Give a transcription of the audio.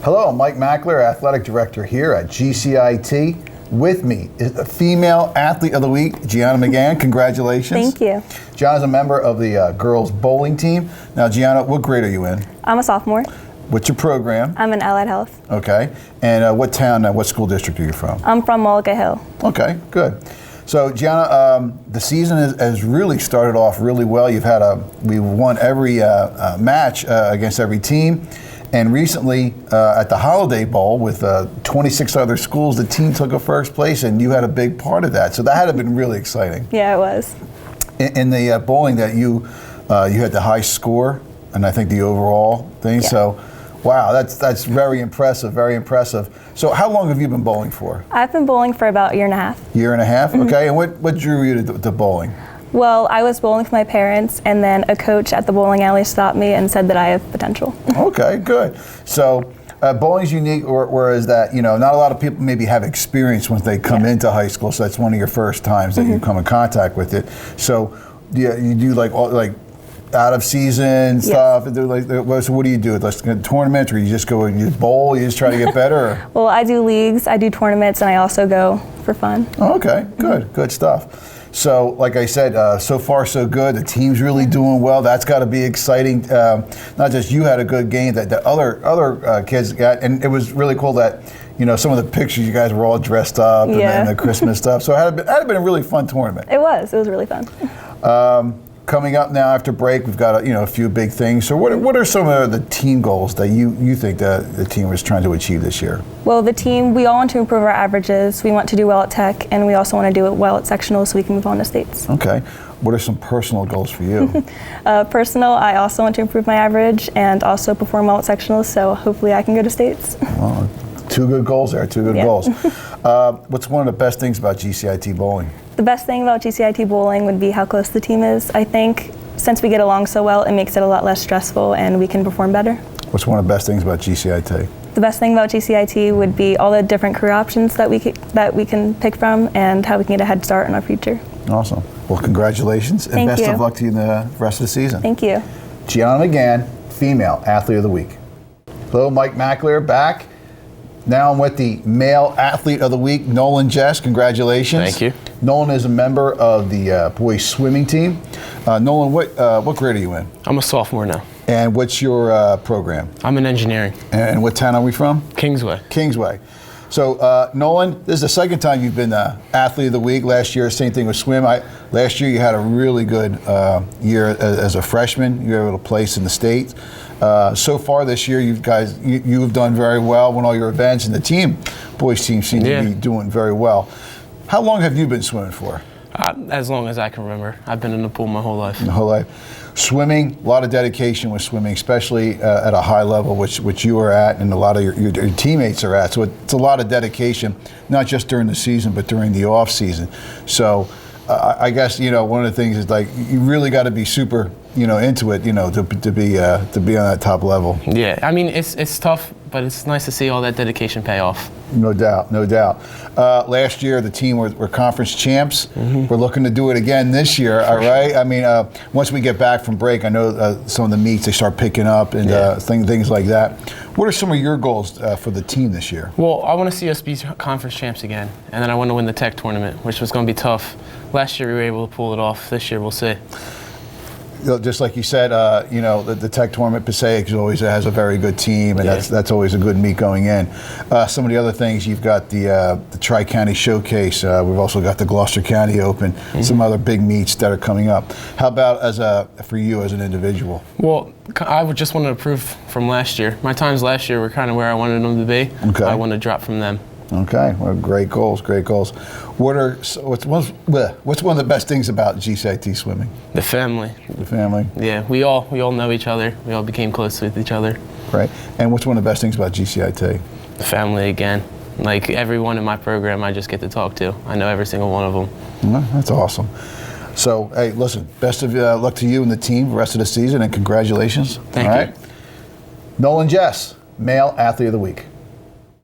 Hello, I'm Mike Mackler, Athletic Director here at GCIT. With me is the Female Athlete of the Week, Gianna McGahan. Congratulations. Thank you. Gianna's a member of the girls bowling team. Now, Gianna, what grade are you in? I'm a sophomore. What's your program? I'm in Allied Health. Okay. And what town, what school district are you from? I'm from Mullica Hill. Okay, good. So, Gianna, the season has really started off really well. We've won every match against every team. And recently, at the Holiday Bowl with 26 other schools, the team took a first place, and you had a big part of that. So that had to have been really exciting. Yeah, it was. In the bowling, that you had the high score, and I think the overall thing. Yeah. So, wow, that's very impressive. Very impressive. So, how long have you been bowling for? I've been bowling for about a year and a half. Year and a half. Mm-hmm. Okay. And what drew you to bowling? Well, I was bowling with my parents, and then a coach at the bowling alley stopped me and said that I have potential. Okay, good. So bowling's unique, whereas that, not a lot of people maybe have experience when they come into high school, so that's one of your first times that you come in contact with it. So you do like out of season stuff, and so what do you do? Like a tournament, or you just go and you bowl, you just try to get better? Well, I do leagues, I do tournaments, and I also go for fun. Oh, okay, good, good stuff. So, like I said, so far so good. The team's really doing well. That's got to be exciting. Not just you had a good game, that the other kids got, and it was really cool that some of the pictures you guys were all dressed up and the Christmas stuff. So it had been a really fun tournament. It was really fun. Coming up now after break, we've got a few big things. So what are some of the team goals that you think the team was trying to achieve this year? Well, the team, we all want to improve our averages. We want to do well at tech, and we also want to do it well at sectionals so we can move on to states. Okay. What are some personal goals for you? Personal, I also want to improve my average and also perform well at sectionals, so hopefully I can go to states. Well, two good goals there, two good goals. What's one of the best things about GCIT bowling? The best thing about GCIT bowling would be how close the team is. I think since we get along so well, it makes it a lot less stressful and we can perform better. What's one of the best things about GCIT? The best thing about GCIT would be all the different career options that we can pick from and how we can get a head start in our future. Awesome. Well, congratulations and best of luck to you in the rest of the season. Thank you. Gianna McGahan, Female Athlete of the Week. Hello, Mike Mackler back. Now I'm with the Male Athlete of the Week, Nolan Jess. Congratulations. Thank you. Nolan is a member of the boys swimming team. Nolan, what grade are you in? I'm a sophomore now. And what's your program? I'm in engineering. And what town are we from? Kingsway. Kingsway. So, Nolan, this is the second time you've been the Athlete of the Week. Last year, same thing with swim. Last year, you had a really good year as a freshman. You were able to place in the state. So far this year, you have done very well, won all your events, and the boys team seems to be doing very well. How long have you been swimming for? As long as I can remember. I've been in the pool my whole life. The whole life. Swimming, a lot of dedication with swimming, especially at a high level, which you are at, and a lot of your teammates are at. So it's a lot of dedication, not just during the season, but during the off season. So I guess one of the things is like you really got to be super into it, to be on that top level. Yeah, I mean it's tough, but it's nice to see all that dedication pay off. No doubt, no doubt. Last year the team were conference champs. Mm-hmm. We're looking to do it again this year. All right. I mean, once we get back from break, I know some of the meets they start picking up and things like that. What are some of your goals for the team this year? Well, I want to see us be conference champs again, and then I want to win the tech tournament, which was going to be tough. Last year we were able to pull it off. This year we'll see. Just like you said, the tech tournament, Passaic always has a very good team, and that's always a good meet going in. Some of the other things, you've got the Tri-County Showcase. We've also got the Gloucester County Open, some other big meets that are coming up. How about for you as an individual? Well, I would just want to improve from last year. My times last year were kind of where I wanted them to be. Okay. I want to drop from them. Okay, well, great goals, great goals. What's one of the best things about GCIT swimming? The family. The family. Yeah, we all know each other. We all became close with each other. Right. And what's one of the best things about GCIT? The family again. Like everyone in my program, I just get to talk to. I know every single one of them. Well, that's awesome. So, hey, listen, best of luck to you and the team for the rest of the season, and congratulations. Thank you. Nolan Jess, Male Athlete of the Week.